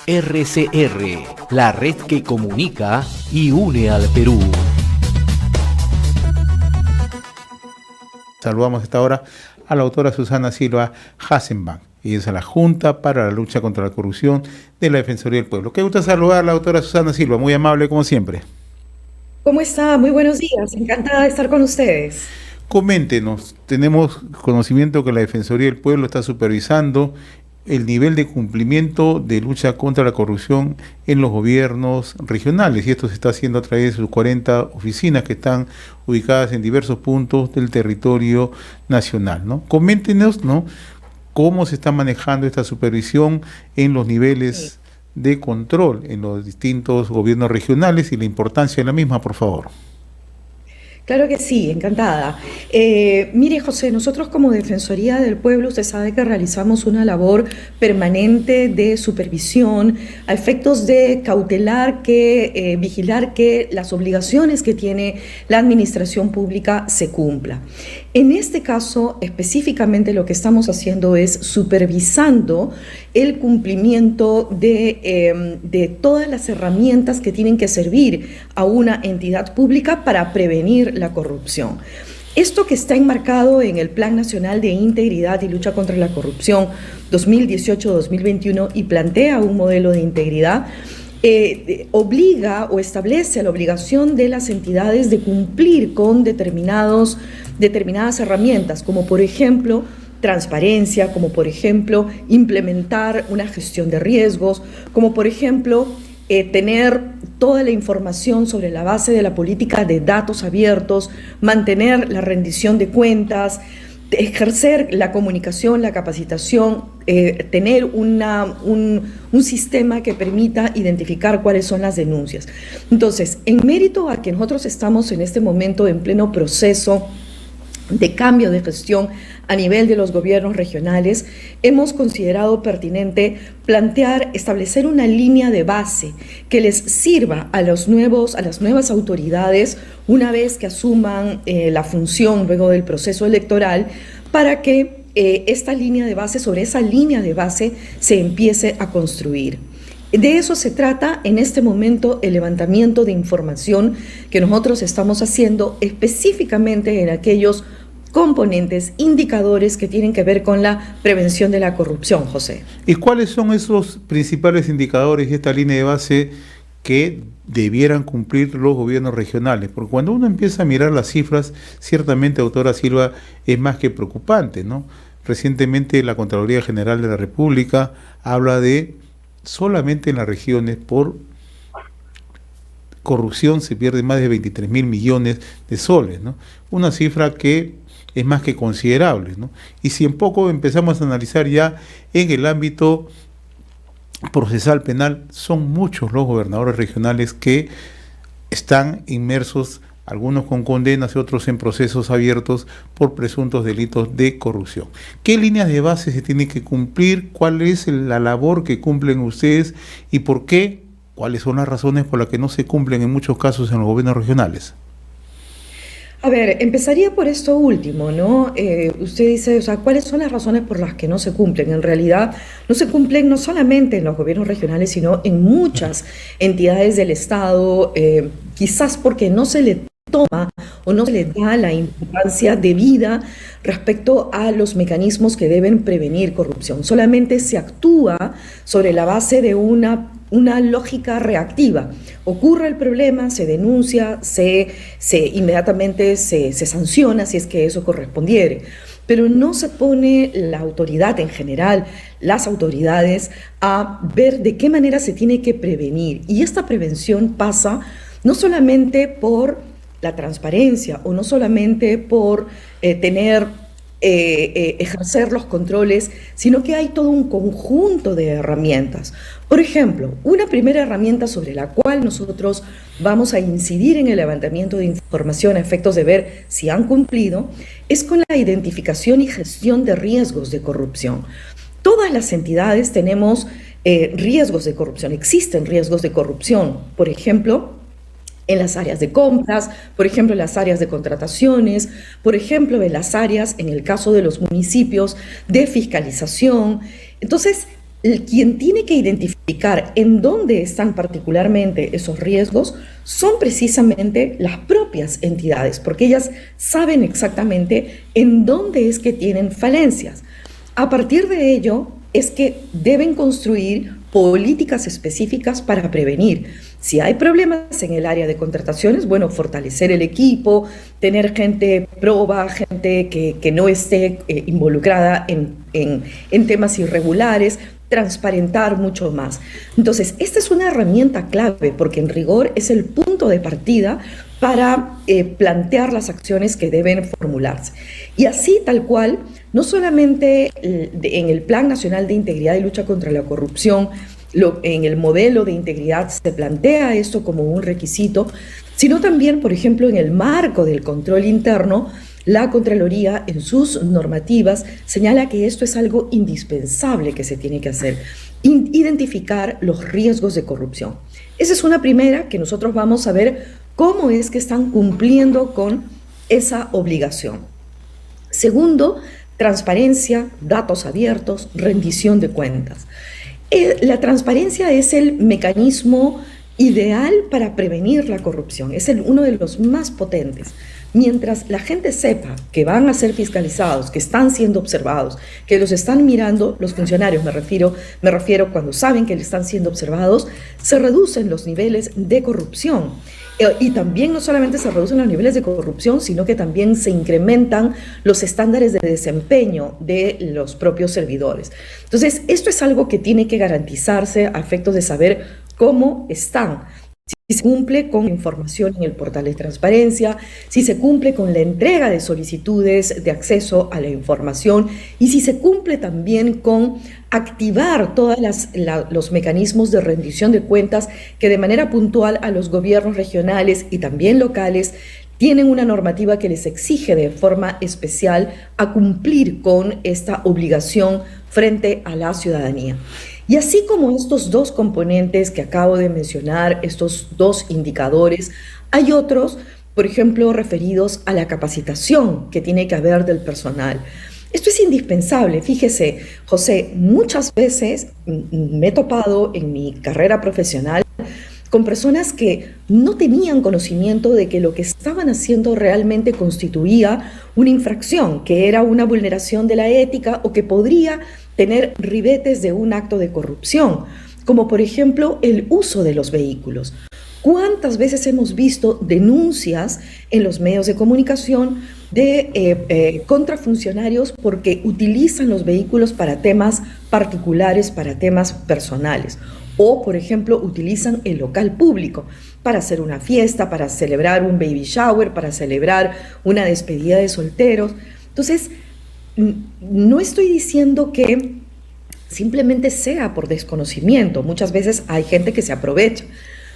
RCR, la red que comunica y une al Perú. Saludamos a esta hora a la autora Susana Silva Hasenbank, y es a la Junta para la Lucha contra la Corrupción de la Defensoría del Pueblo. Qué gusto saludar a la autora Susana Silva, muy amable como siempre. ¿Cómo está? Muy buenos días, encantada de estar con ustedes. Coméntenos, tenemos conocimiento que la Defensoría del Pueblo está supervisando el nivel de cumplimiento de lucha contra la corrupción en los gobiernos regionales, y esto se está haciendo a través de sus 40 oficinas que están ubicadas en diversos puntos del territorio nacional, ¿no? Coméntenos, ¿no?, cómo se está manejando esta supervisión en los niveles de control en los distintos gobiernos regionales y la importancia de la misma, por favor. Claro que sí, encantada. Mire, José, nosotros como Defensoría del Pueblo, usted sabe que realizamos una labor permanente de supervisión a efectos de vigilar que las obligaciones que tiene la administración pública se cumplan. En este caso, específicamente lo que estamos haciendo es supervisando el cumplimiento de todas las herramientas que tienen que servir a una entidad pública para prevenir la corrupción. Esto que está enmarcado en el Plan Nacional de Integridad y Lucha contra la Corrupción 2018-2021 y plantea un modelo de integridad, obliga o establece la obligación de las entidades de cumplir con determinadas herramientas, como por ejemplo transparencia, como por ejemplo implementar una gestión de riesgos, como por ejemplo tener toda la información sobre la base de la política de datos abiertos, mantener la rendición de cuentas, ejercer la comunicación, la capacitación, tener un sistema que permita identificar cuáles son las denuncias. Entonces, en mérito a que nosotros estamos en este momento en pleno proceso de cambio de gestión a nivel de los gobiernos regionales, hemos considerado pertinente establecer una línea de base que les sirva a las nuevas autoridades una vez que asuman la función luego del proceso electoral, para que sobre esa línea de base se empiece a construir. De eso se trata en este momento el levantamiento de información que nosotros estamos haciendo específicamente en aquellos componentes, indicadores que tienen que ver con la prevención de la corrupción, José. ¿Y cuáles son esos principales indicadores y esta línea de base que debieran cumplir los gobiernos regionales? Porque cuando uno empieza a mirar las cifras, ciertamente, autora Silva, es más que preocupante, ¿no? Recientemente la Contraloría General de la República habla de solamente en las regiones por corrupción se pierden más de 23.000 millones de soles, ¿no? Una cifra que es más que considerable, ¿no? Y si en poco empezamos a analizar ya en el ámbito procesal penal, son muchos los gobernadores regionales que están inmersos, algunos con condenas y otros en procesos abiertos por presuntos delitos de corrupción. ¿Qué líneas de base se tienen que cumplir? ¿Cuál es la labor que cumplen ustedes? ¿Y por qué? ¿Cuáles son las razones por las que no se cumplen en muchos casos en los gobiernos regionales? A ver, empezaría por esto último, ¿no? Usted dice, o sea, ¿cuáles son las razones por las que no se cumplen? En realidad, no se cumplen no solamente en los gobiernos regionales, sino en muchas entidades del Estado, quizás porque no se le toma o no se le da la importancia debida respecto a los mecanismos que deben prevenir corrupción. Solamente se actúa sobre la base de una lógica reactiva. Ocurre el problema, se denuncia, inmediatamente se sanciona si es que eso correspondiere. Pero no se pone la autoridad en general, las autoridades, a ver de qué manera se tiene que prevenir. Y esta prevención pasa no solamente por la transparencia o no solamente por ejercer los controles, sino que hay todo un conjunto de herramientas. Por ejemplo, una primera herramienta sobre la cual nosotros vamos a incidir en el levantamiento de información a efectos de ver si han cumplido es con la identificación y gestión de riesgos de corrupción. Todas las entidades tenemos riesgos de corrupción, existen riesgos de corrupción, por ejemplo, en las áreas de compras, por ejemplo, en las áreas de contrataciones, por ejemplo, en las áreas, en el caso de los municipios, de fiscalización. Entonces, quien tiene que identificar en dónde están particularmente esos riesgos son precisamente las propias entidades, porque ellas saben exactamente en dónde es que tienen falencias. A partir de ello es que deben construir políticas específicas para prevenir. Si hay problemas en el área de contrataciones, bueno, fortalecer el equipo, tener gente proba, gente que no esté involucrada en temas irregulares, transparentar mucho más. Entonces, esta es una herramienta clave porque en rigor es el punto de partida para plantear las acciones que deben formularse. Y así, tal cual, no solamente en el Plan Nacional de Integridad y Lucha contra la Corrupción, en el modelo de integridad se plantea esto como un requisito, sino también, por ejemplo, en el marco del control interno, la Contraloría en sus normativas señala que esto es algo indispensable que se tiene que hacer, identificar los riesgos de corrupción. Esa es una primera que nosotros vamos a ver cómo es que están cumpliendo con esa obligación. Segundo, transparencia, datos abiertos, rendición de cuentas. La transparencia es el mecanismo ideal para prevenir la corrupción, es uno de los más potentes. Mientras la gente sepa que van a ser fiscalizados, que están siendo observados, que los están mirando, los funcionarios, me refiero cuando saben que están siendo observados, se reducen los niveles de corrupción. Y también no solamente se reducen los niveles de corrupción, sino que también se incrementan los estándares de desempeño de los propios servidores. Entonces, esto es algo que tiene que garantizarse a efectos de saber cómo están. Si se cumple con información en el portal de transparencia, si se cumple con la entrega de solicitudes de acceso a la información y si se cumple también con activar todos los mecanismos de rendición de cuentas que de manera puntual a los gobiernos regionales y también locales tienen una normativa que les exige de forma especial a cumplir con esta obligación frente a la ciudadanía. Y así como estos dos componentes que acabo de mencionar, estos dos indicadores, hay otros, por ejemplo, referidos a la capacitación que tiene que haber del personal. Esto es indispensable. Fíjese, José, muchas veces me he topado en mi carrera profesional con personas que no tenían conocimiento de que lo que estaban haciendo realmente constituía una infracción, que era una vulneración de la ética o que podría tener ribetes de un acto de corrupción, como por ejemplo el uso de los vehículos. ¿Cuántas veces hemos visto denuncias en los medios de comunicación de contra funcionarios porque utilizan los vehículos para temas particulares, para temas personales? O, por ejemplo, utilizan el local público para hacer una fiesta, para celebrar un baby shower, para celebrar una despedida de solteros. Entonces, no estoy diciendo que simplemente sea por desconocimiento. Muchas veces hay gente que se aprovecha.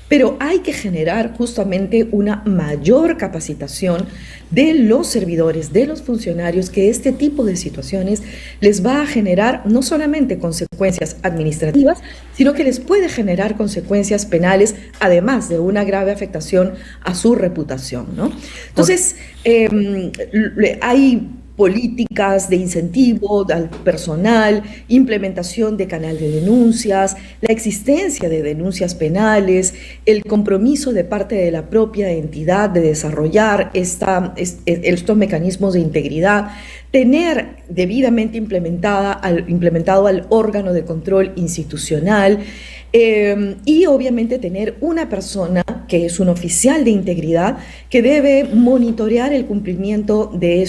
Pero hay que generar justamente una mayor capacitación de los servidores, de los funcionarios, que este tipo de situaciones les va a generar no solamente consecuencias administrativas, sino que les puede generar consecuencias penales, además de una grave afectación a su reputación, ¿no? Entonces, hay políticas de incentivo al personal, implementación de canal de denuncias, la existencia de denuncias penales, el compromiso de parte de la propia entidad de desarrollar estos mecanismos de integridad, tener debidamente implementado al órgano de control institucional, y obviamente tener una persona que es un oficial de integridad que debe monitorear el cumplimiento de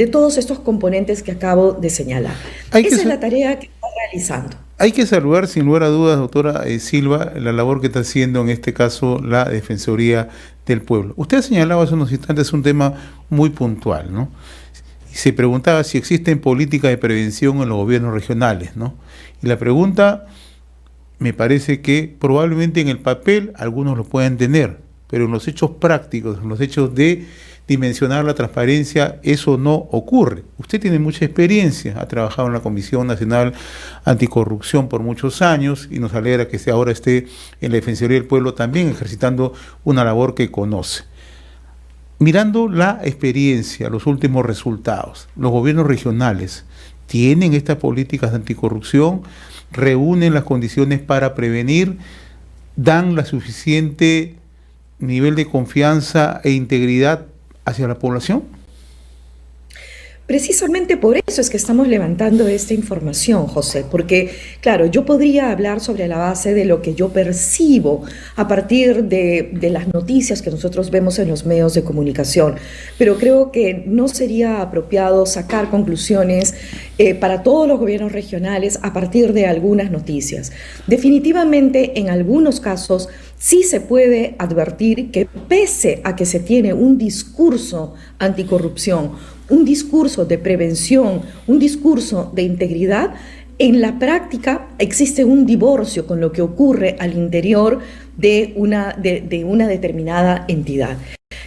todos estos componentes que acabo de señalar. Esa es la tarea que está realizando. Hay que saludar sin lugar a dudas, doctora Silva, la labor que está haciendo en este caso la Defensoría del Pueblo. Usted ha señalado hace unos instantes un tema muy puntual, ¿no? Se preguntaba si existen políticas de prevención en los gobiernos regionales, ¿no? Y la pregunta, me parece que probablemente en el papel algunos lo puedan tener, pero en los hechos prácticos, en los hechos de dimensionar la transparencia, eso no ocurre. Usted tiene mucha experiencia, ha trabajado en la Comisión Nacional Anticorrupción por muchos años y nos alegra que ahora esté en la Defensoría del Pueblo también ejercitando una labor que conoce. Mirando la experiencia, los últimos resultados, los gobiernos regionales tienen estas políticas de anticorrupción, reúnen las condiciones para prevenir, dan la suficiente nivel de confianza e integridad hacia la población. Precisamente por eso es que estamos levantando esta información, José, porque, claro, yo podría hablar sobre la base de lo que yo percibo a partir de las noticias que nosotros vemos en los medios de comunicación, pero creo que no sería apropiado sacar conclusiones para todos los gobiernos regionales a partir de algunas noticias. Definitivamente, en algunos casos, sí se puede advertir que pese a que se tiene un discurso anticorrupción, un discurso de prevención, un discurso de integridad, en la práctica existe un divorcio con lo que ocurre al interior de una determinada entidad.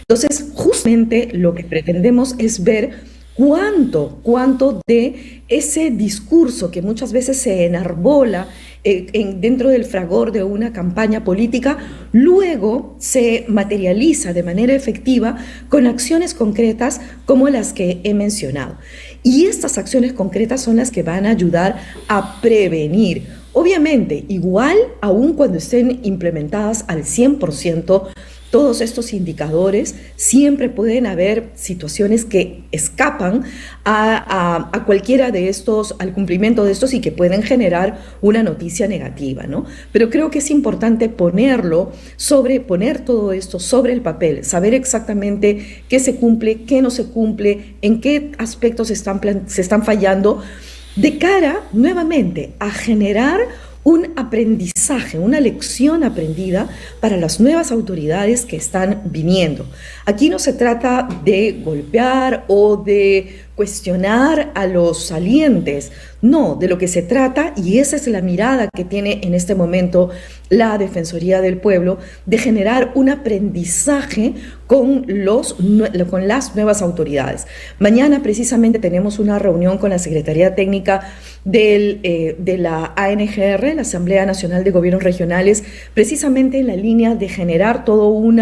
Entonces, justamente lo que pretendemos es ver cuánto de ese discurso que muchas veces se enarbola dentro del fragor de una campaña política, luego se materializa de manera efectiva con acciones concretas como las que he mencionado. Y estas acciones concretas son las que van a ayudar a prevenir. Obviamente, igual, aun cuando estén implementadas al 100%, todos estos indicadores, siempre pueden haber situaciones que escapan a cualquiera de estos, al cumplimiento de estos y que pueden generar una noticia negativa, ¿no? Pero creo que es importante poner todo esto sobre el papel, saber exactamente qué se cumple, qué no se cumple, en qué aspectos se están fallando, de cara nuevamente a generar un aprendizaje, una lección aprendida para las nuevas autoridades que están viniendo. Aquí no se trata de golpear o de cuestionar a los salientes, no, de lo que se trata, y esa es la mirada que tiene en este momento la Defensoría del Pueblo, de generar un aprendizaje con las nuevas autoridades. Mañana precisamente tenemos una reunión con la Secretaría Técnica de la ANGR, la Asamblea Nacional de Gobiernos Regionales, precisamente en la línea de generar todo un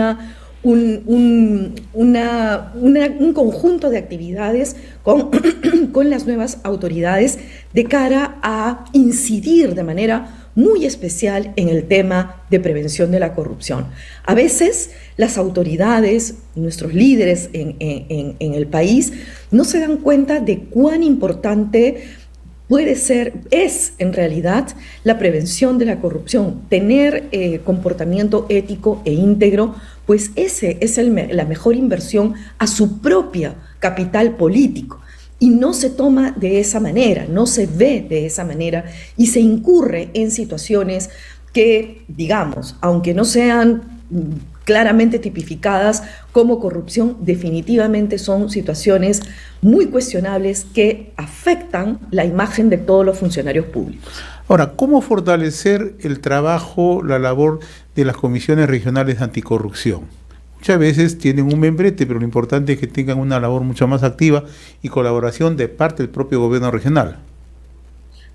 conjunto de actividades con las nuevas autoridades de cara a incidir de manera muy especial en el tema de prevención de la corrupción. A veces las autoridades, nuestros líderes en el país, no se dan cuenta de cuán importante es en realidad la prevención de la corrupción, tener comportamiento ético e íntegro, pues ese es la mejor inversión a su propio capital político. Y no se toma de esa manera, no se ve de esa manera y se incurre en situaciones que, digamos, aunque no sean claramente tipificadas como corrupción, definitivamente son situaciones muy cuestionables que afectan la imagen de todos los funcionarios públicos. Ahora, ¿cómo fortalecer el trabajo, la labor de las comisiones regionales de anticorrupción? Muchas veces tienen un membrete, pero lo importante es que tengan una labor mucho más activa y colaboración de parte del propio gobierno regional.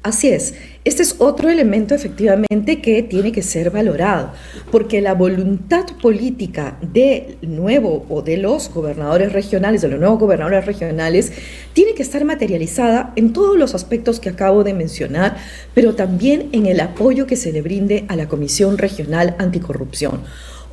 Así es. Este es otro elemento efectivamente que tiene que ser valorado, porque la voluntad política del nuevo o de los gobernadores regionales, de los nuevos gobernadores regionales, tiene que estar materializada en todos los aspectos que acabo de mencionar, pero también en el apoyo que se le brinde a la Comisión Regional Anticorrupción.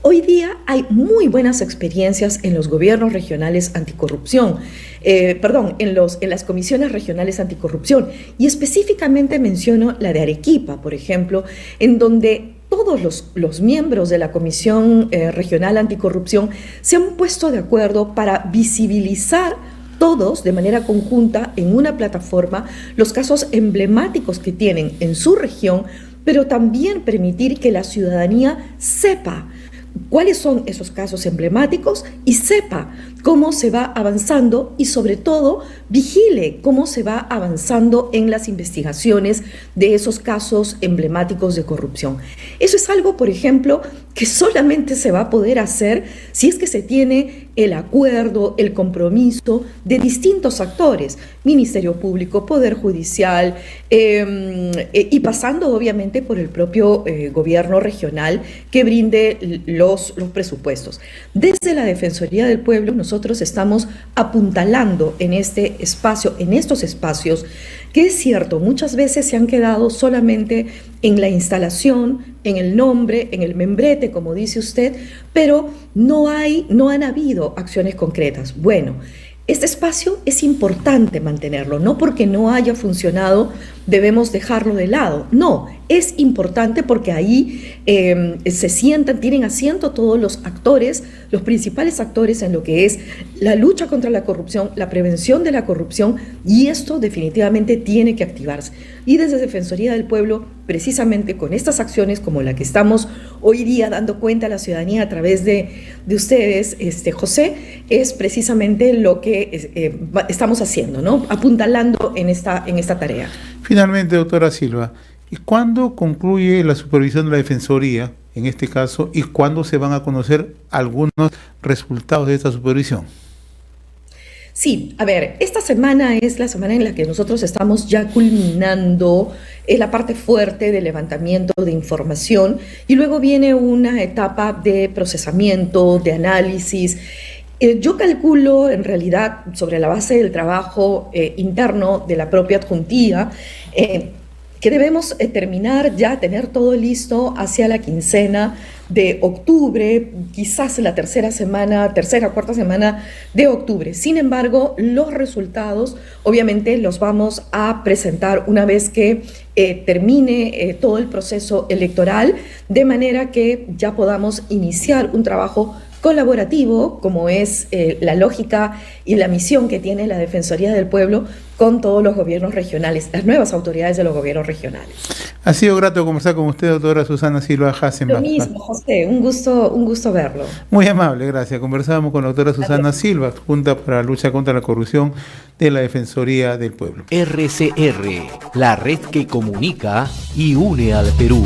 Hoy día hay muy buenas experiencias en los gobiernos regionales anticorrupción, en las comisiones regionales anticorrupción, y específicamente menciono la de Arequipa, por ejemplo, en donde todos los miembros de la Comisión Regional Anticorrupción se han puesto de acuerdo para visibilizar todos de manera conjunta en una plataforma los casos emblemáticos que tienen en su región, pero también permitir que la ciudadanía sepa cuáles son esos casos emblemáticos y sepa cómo se va avanzando y sobre todo vigile cómo se va avanzando en las investigaciones de esos casos emblemáticos de corrupción. Eso es algo, por ejemplo, que solamente se va a poder hacer si es que se tiene el acuerdo, el compromiso de distintos actores, Ministerio Público, Poder Judicial, y pasando obviamente por el propio gobierno regional que brinde los presupuestos. Desde la Defensoría del Pueblo nosotros nosotros estamos apuntalando en este espacio, en estos espacios, que es cierto, muchas veces se han quedado solamente en la instalación, en el nombre, en el membrete, como dice usted, pero no han habido acciones concretas. Bueno, este espacio es importante mantenerlo, no porque no haya funcionado debemos dejarlo de lado, no, es importante porque ahí se sientan, tienen asiento todos los actores, los principales actores en lo que es la lucha contra la corrupción, la prevención de la corrupción, y esto definitivamente tiene que activarse. Y desde Defensoría del Pueblo, precisamente con estas acciones como la que estamos hoy día dando cuenta a la ciudadanía a través de ustedes, José, es precisamente lo que estamos haciendo, ¿no? Apuntalando en esta tarea. Finalmente, doctora Silva, ¿y cuándo concluye la supervisión de la Defensoría, en este caso, y cuándo se van a conocer algunos resultados de esta supervisión? Sí, a ver, esta semana es la semana en la que nosotros estamos ya culminando la parte fuerte de levantamiento de información, y luego viene una etapa de procesamiento, de análisis. Yo calculo, en realidad, sobre la base del trabajo interno de la propia adjuntía, que debemos terminar ya, tener todo listo hacia la quincena de octubre, quizás la tercera, cuarta semana de octubre. Sin embargo, los resultados obviamente los vamos a presentar una vez que termine todo el proceso electoral, de manera que ya podamos iniciar un trabajo colaborativo, como es la lógica y la misión que tiene la Defensoría del Pueblo con todos los gobiernos regionales, las nuevas autoridades de los gobiernos regionales. Ha sido grato conversar con usted, doctora Susana Silva Hassenbach. Lo mismo, José, un gusto verlo. Muy amable, gracias. Conversábamos con la doctora Susana Silva, Junta para la Lucha contra la Corrupción de la Defensoría del Pueblo. RCR, la red que comunica y une al Perú.